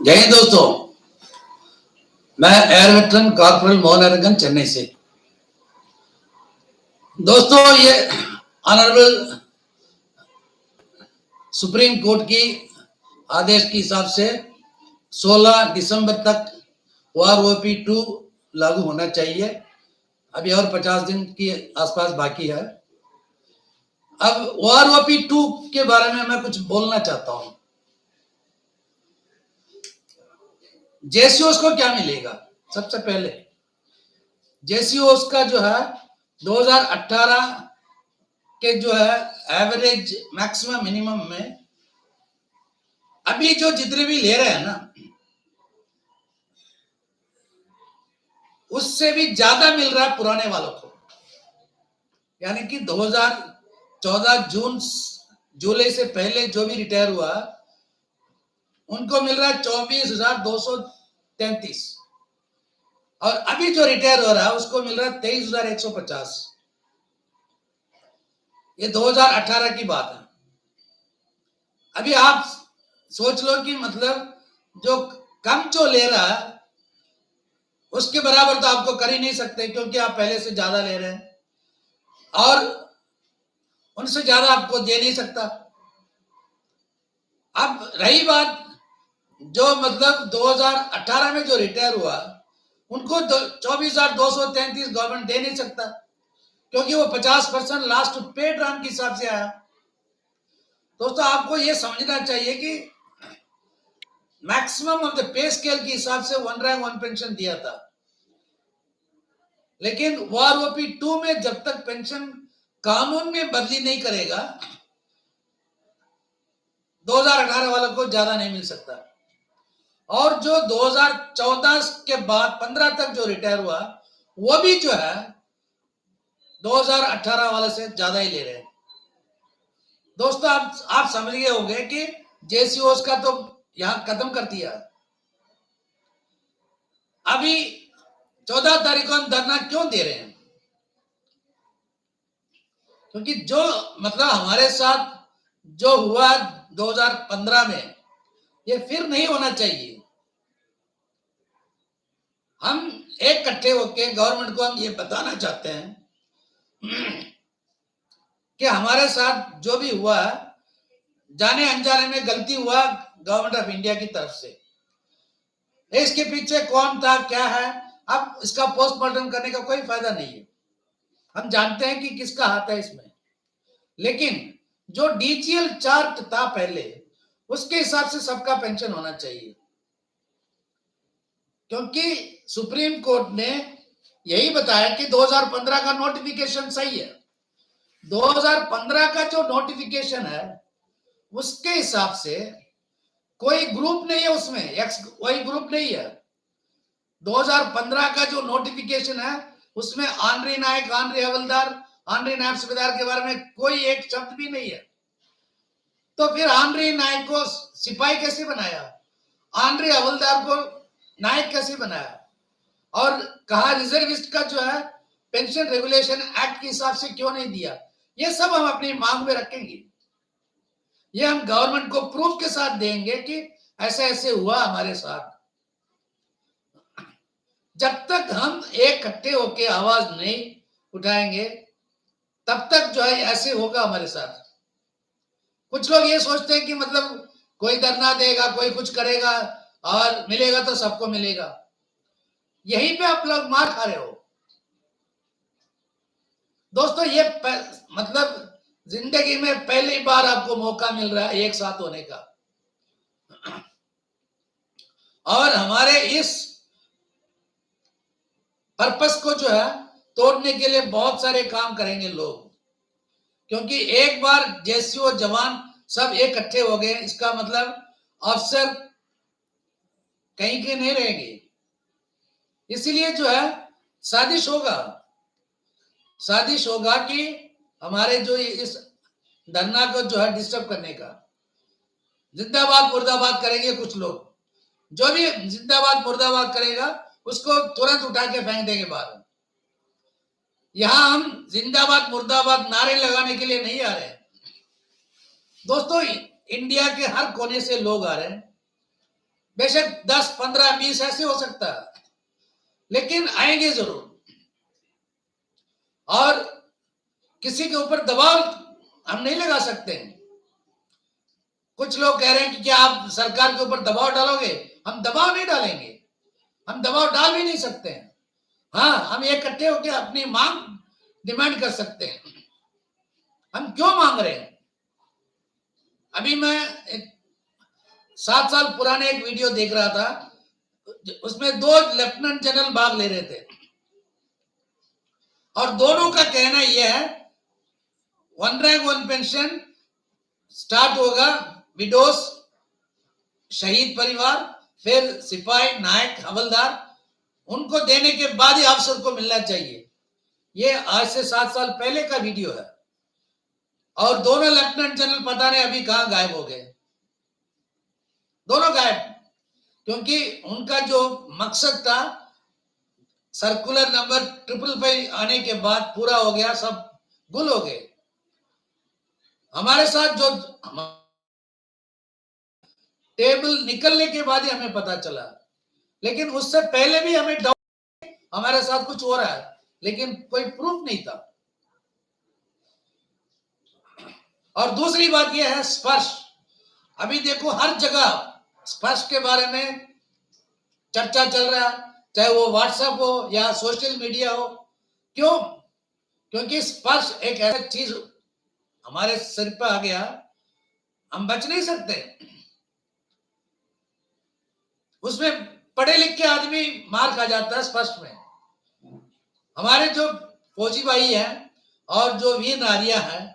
जय हिंद दोस्तों, मैं air veteran corporal Mohan Argan Chennai से। दोस्तों, ये ऑनरेबल सुप्रीम कोर्ट की आदेश के हिसाब से 16 दिसंबर तक OROP-2 लागू होना चाहिए। अभी और 50 दिन के आसपास बाकी है। अब OROP-2 के बारे में मैं कुछ बोलना चाहता हूं। जेसीओस को क्या मिलेगा? सबसे पहले जेसीओस का जो है 2018 के जो है एवरेज मैक्सिमम मिनिमम में अभी जो जितने भी ले रहे हैं ना, उससे भी ज्यादा मिल रहा है पुराने वालों को। यानी कि 2014 जुलाई से पहले जो भी रिटायर हुआ उनको मिल रहा है 24,233 और अभी जो रिटायर हो रहा है उसको मिल रहा है 23,150। ये 2018 की बात है। अभी आप सोच लो कि मतलब जो कम जो ले रहा है उसके बराबर तो आपको कर ही नहीं सकते, क्योंकि आप पहले से ज्यादा ले रहे हैं और उनसे ज्यादा आपको दे नहीं सकता। अब रही बात जो मतलब 2018 में जो रिटायर हुआ उनको 24,233 गवर्नमेंट दे नहीं सकता, क्योंकि वो 50% लास्ट पेड रन के हिसाब से आया। दोस्तों, आपको ये समझना चाहिए कि maximum of the pay scale के हिसाब से 1 रैंक 1 पेंशन दिया था, लेकिन OROP-2 में जब तक पेंशन कानून में बदली नहीं करेगा 2018 वालों को ज्यादा नहीं मिल सकता। और जो 2014 के बाद 15 तक जो रिटायर हुआ वो भी जो है 2018 वाले से ज्यादा ही ले रहे हैं। दोस्तों, आप समझ गए होंगे कि जेसीओस का तो यहां खत्म कर दिया। अभी 14 तारीख को हम धरना क्यों दे रहे हैं? क्योंकि जो मतलब हमारे साथ जो हुआ 2015 में ये फिर नहीं होना चाहिए। हम एक इकट्ठे होकर गवर्नमेंट को हम ये बताना चाहते हैं कि हमारे साथ जो भी हुआ जाने अनजाने में गलती हुआ गवर्नमेंट ऑफ इंडिया की तरफ से। इसके पीछे कौन था, क्या है, अब इसका पोस्टमार्टम करने का कोई फायदा नहीं है। हम जानते हैं कि किसका हाथ है इसमें, लेकिन जो डीजीएल चार्ट था पहले उसके हिसाब से सबका पेंशन होना चाहिए, क्योंकि सुप्रीम कोर्ट ने यही बताया कि 2015 का नोटिफिकेशन सही है। 2015 का जो नोटिफिकेशन है उसके हिसाब से कोई ग्रुप नहीं है, उसमें एक्स कोई ग्रुप नहीं है। 2015 का जो नोटिफिकेशन है उसमें आनरी नायक, आनरी हवलदार, आनरी नायब सूबेदार के बारे में कोई एक शब्द भी नहीं है। तो फिर आनरी नायक को सिपाही कैसे बनाया, आनरी हवलदार को नायक कैसे बनाया, और कहा रिजर्विस्ट का जो है पेंशन रेगुलेशन एक्ट के हिसाब से क्यों नहीं दिया? ये सब हम अपनी मांग में रखेंगे। ये हम गवर्नमेंट को प्रूफ के साथ देंगे कि ऐसे ऐसे हुआ हमारे साथ। जब तक हम एक इकट्ठे होके आवाज नहीं उठाएंगे तब तक जो है ऐसे होगा हमारे साथ। कुछ लोग ये सोचते हैं कि मतलब कोई धरना देगा, कोई कुछ करेगा और मिलेगा तो सबको मिलेगा। यहीं पे आप लोग मार खा रहे हो। दोस्तों, ये मतलब जिंदगी में पहली बार आपको मौका मिल रहा है एक साथ होने का, और हमारे इस पर्पस को जो है तोड़ने के लिए बहुत सारे काम करेंगे लोग, क्योंकि एक बार जेसीओ जवान सब इकट्ठे हो गए इसका मतलब अफसर कहीं के नहीं रहेंगे। इसीलिए जो है साजिश होगा कि हमारे जो इस धरना को जो है डिस्टर्ब करने का। जिंदाबाद मुर्दाबाद करेंगे कुछ लोग, जो भी जिंदाबाद मुर्दाबाद करेगा उसको तुरंत उठा के फेंक देंगे बाहर। यहां हम जिंदाबाद मुर्दाबाद नारे लगाने के लिए नहीं आ रहे हैं। दोस्तों, इंडिया के हर कोने से लोग आ रहे हैं। बेशक 10, 15, 20 ऐसे हो सकता है, लेकिन आएंगे जरूर। और किसी के ऊपर दबाव हम नहीं लगा सकते हैं। कुछ लोग कह रहे हैं कि क्या आप सरकार के ऊपर दबाव डालोगे? हम दबाव नहीं डालेंगे, हम दबाव डाल भी नहीं सकते हैं। हाँ, हम इकट्ठे होकर अपनी मांग डिमांड कर सकते हैं। हम क्यों मांग रहे हैं? अभी मैं 7 साल पुराने एक वीडियो देख रहा था, उसमें 2 लेफ्टिनेंट जनरल भाग ले रहे थे और दोनों का कहना यह है, 1 रैंक 1 पेंशन स्टार्ट होगा विडोस, शहीद परिवार, फिर सिपाही, नायक, हवलदार, उनको देने के बाद ही अफसर को मिलना चाहिए। ये आज से 7 साल पहले का वीडियो है। और दोनों लेफ्टिनेंट जनरल पता नहीं अभी कहां गायब हो गए, दोनों गायब, क्योंकि उनका जो मकसद था सर्कुलर नंबर 555 आने के बाद पूरा हो गया, सब गुल हो गए। हमारे साथ जो टेबल निकलने के बाद ही हमें पता चला, लेकिन उससे पहले भी हमें डाउट हमारे साथ कुछ हो रहा है, लेकिन कोई प्रूफ नहीं था। और दूसरी बात यह है स्पर्श। अभी देखो हर जगह स्पर्श के बारे में चर्चा चल रहा है, चाहे वो व्हाट्सएप हो या सोशल मीडिया हो। क्यों? क्योंकि स्पर्श एक ऐसा चीज हमारे सिर पर आ गया, हम बच नहीं सकते। उसमें पढ़े लिखे आदमी मार खा जाता है स्पर्श में। हमारे जो फौजी भाई हैं और जो वीर नारियां हैं,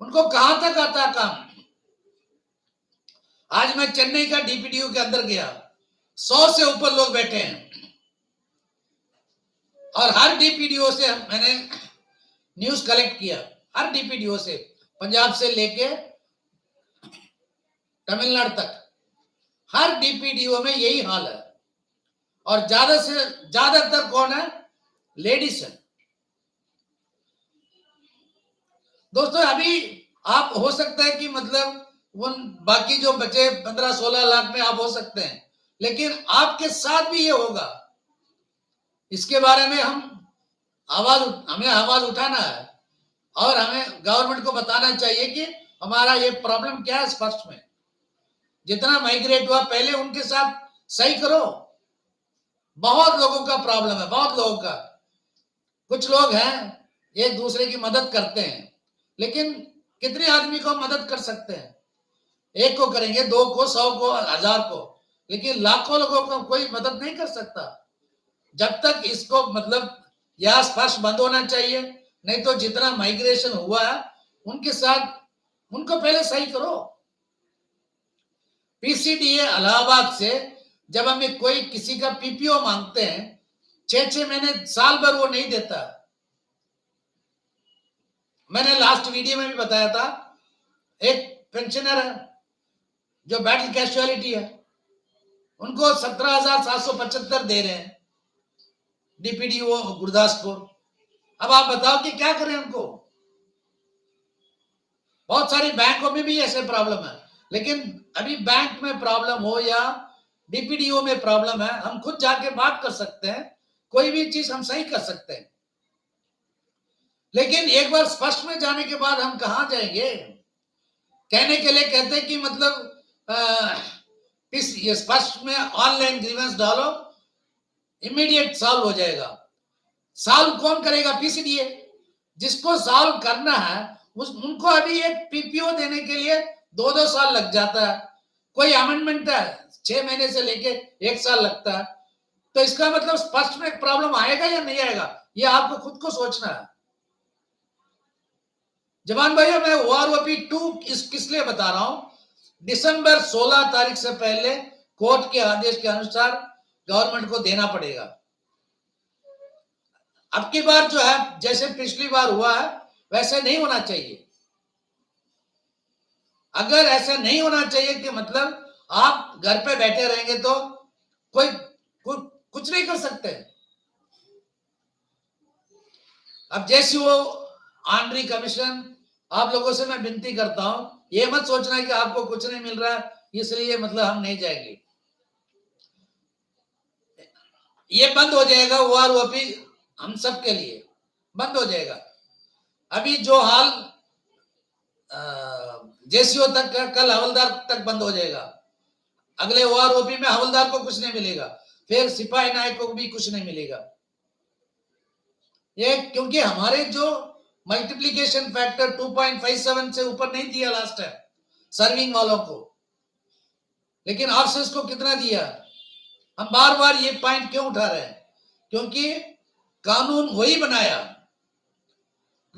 उनको कहां तक आता काम। आज मैं चेन्नई का डीपीडीओ के अंदर गया, 100 से ऊपर लोग बैठे हैं और हर डीपीडीओ से मैंने न्यूज कलेक्ट किया, हर डीपीडीओ से, पंजाब से लेके तमिलनाडु तक, हर डीपीडीओ में यही हाल है। और ज्यादा से ज्यादातर कौन है? लेडीज है। दोस्तों अभी आप हो सकता है कि मतलब उन बाकी जो बचे 15-16 लाख में आप हो सकते हैं, लेकिन आपके साथ भी ये होगा। इसके बारे में हमें आवाज उठाना है और हमें गवर्नमेंट को बताना चाहिए कि हमारा ये प्रॉब्लम क्या है। स्पष्ट में जितना माइग्रेट हुआ पहले उनके साथ सही करो। बहुत लोगों का प्रॉब्लम है, बहुत लोगों का। कुछ लोग हैं एक दूसरे की मदद करते हैं, लेकिन कितने आदमी को मदद कर सकते हैं? एक को करेंगे, 2 को, 100 को, 1000 को, लेकिन लाखों लोगों को कोई मदद नहीं कर सकता। जब तक इसको मतलब यह स्पर्श बंद होना चाहिए, नहीं तो जितना माइग्रेशन हुआ है उनके साथ उनको पहले सही करो। पीसीडीए इलाहाबाद से जब हमें कोई किसी का पीपीओ मांगते हैं, 6-6 महीने, साल भर वो नहीं देता। मैंने लास्ट वीडियो में भी बताया था, एक पेंशनर है जो बैटल कैजुअलिटी है, उनको 17,775 दे रहे हैं डीपीडीओ गुरदासपुर। अब आप बताओ कि क्या करें उनको? बहुत सारी बैंकों में भी ऐसे प्रॉब्लम है, लेकिन अभी बैंक में प्रॉब्लम हो या डीपीडीओ में प्रॉब्लम है, हम खुद जाके बात कर सकते हैं, कोई भी चीज हम सही कर सकते हैं। लेकिन एक बार स्पष्ट में जाने के बाद हम कहां जाएंगे? कहने के लिए कहते हैं कि मतलब ये स्पष्ट में ऑनलाइन ग्रीवेंस डालो, इमीडिएट सॉल्व हो जाएगा। सॉल्व कौन करेगा? पीसीडीए। जिसको सॉल्व करना है उनको अभी एक पीपीओ देने के लिए 2-2 साल लग जाता है। कोई अमेंडमेंट है 6 महीने से लेके 1 साल लगता है। तो इसका मतलब स्पष्ट में प्रॉब्लम आएगा या नहीं आएगा, ये आपको खुद को सोचना है। जवान भाइयों, मैं ओआरओपी 2 किस लिए बता रहा हूं? दिसंबर 16 तारीख से पहले कोर्ट के आदेश के अनुसार गवर्नमेंट को देना पड़ेगा। अब की बार जो है, जैसे पिछली बार हुआ है वैसे नहीं होना चाहिए। अगर ऐसा नहीं होना चाहिए कि मतलब आप घर पे बैठे रहेंगे तो कुछ नहीं कर सकते। अब जैसी वो ऑनरी कमीशन, आप लोगों से मैं विनती करता हूं, ये मत सोचना कि आपको कुछ नहीं मिल रहा है इसलिए मतलब हम नहीं जाएंगे। ये बंद हो जाएगा, ओआरओपी हम सब के लिए बंद हो जाएगा। अभी जो हाल जेसीओ तक का, कल हवलदार तक बंद हो जाएगा। अगले ओआरओपी में हवलदार को कुछ नहीं मिलेगा, फिर सिपाही नायक को भी कुछ नहीं मिलेगा। ये क्योंकि हमारे जो मल्टीप्लिकेशन फैक्टर 2.57 से ऊपर नहीं दिया लास्ट टाइम सर्विंग वालों को, लेकिन ऑफिसर्स को कितना दिया। हम बार बार ये पॉइंट क्यों उठा रहे हैं, क्योंकि कानून वही बनाया।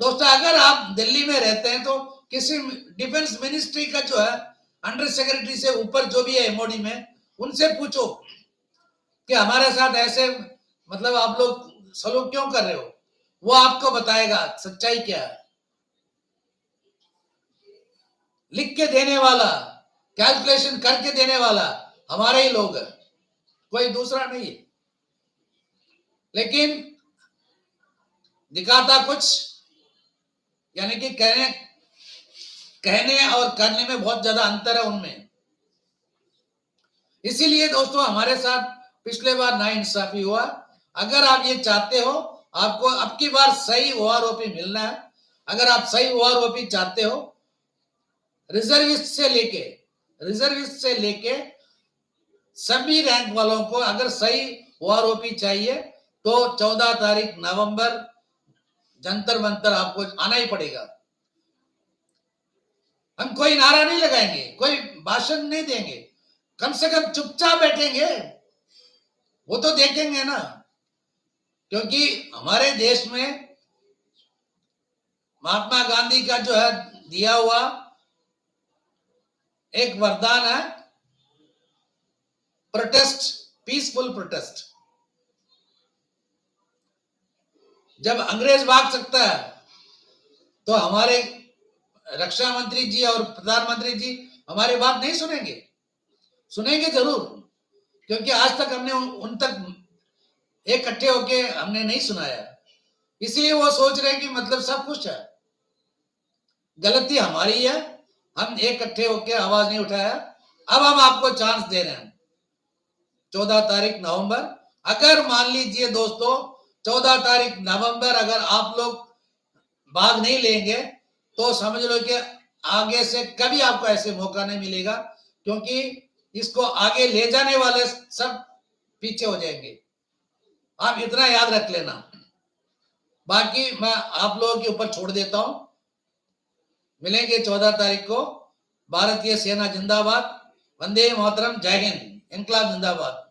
दोस्तों, अगर आप दिल्ली में रहते हैं तो किसी डिफेंस मिनिस्ट्री का जो है अंडर सेक्रेटरी से ऊपर जो भी है एमओडी में, उनसे पूछो कि हमारे साथ ऐसे मतलब आप लोग सलूक क्यों कर रहे हो, वो आपको बताएगा सच्चाई क्या है। लिख के देने वाला, कैलकुलेशन करके देने वाला हमारे ही लोग है, कोई दूसरा नहीं है। लेकिन दिखाता कुछ, यानी कि कहने और करने में बहुत ज्यादा अंतर है उनमें। इसीलिए दोस्तों हमारे साथ पिछले बार नाइंसाफी हुआ। अगर आप ये चाहते हो आपको अब की बार सही ओआरओपी मिलना है, अगर आप सही ओआरओपी चाहते हो, रिजर्विस्ट से लेके सभी रैंक वालों को अगर सही ओआरओपी चाहिए तो 14 तारीख नवंबर जंतर मंतर आपको आना ही पड़ेगा। हम कोई नारा नहीं लगाएंगे, कोई भाषण नहीं देंगे, कम से कम चुपचाप बैठेंगे, वो तो देखेंगे ना। क्योंकि हमारे देश में महात्मा गांधी का जो है दिया हुआ एक वरदान है, प्रोटेस्ट, पीसफुल प्रोटेस्ट। जब अंग्रेज भाग सकता है तो हमारे रक्षा मंत्री जी और प्रधानमंत्री जी हमारी बात नहीं सुनेंगे? सुनेंगे जरूर, क्योंकि आज तक हमने उन तक इकट्ठे होके हमने नहीं सुनाया। इसलिए वो सोच रहे हैं कि मतलब सब कुछ है, गलती हमारी है, हम इकट्ठे होके आवाज नहीं उठाया। अब हम आपको चांस दे रहे हैं 14 तारीख नवंबर। अगर मान लीजिए दोस्तों 14 तारीख नवंबर अगर आप लोग भाग नहीं लेंगे तो समझ लो कि आगे से कभी आपको ऐसे मौका नहीं मिलेगा, क्योंकि इसको आगे ले जाने वाले सब पीछे हो जाएंगे। आप इतना याद रख लेना, बाकी मैं आप लोगों के ऊपर छोड़ देता हूं। मिलेंगे 14 तारीख को। भारतीय सेना जिंदाबाद, वंदे मातरम, जय हिंद, इनकलाब जिंदाबाद।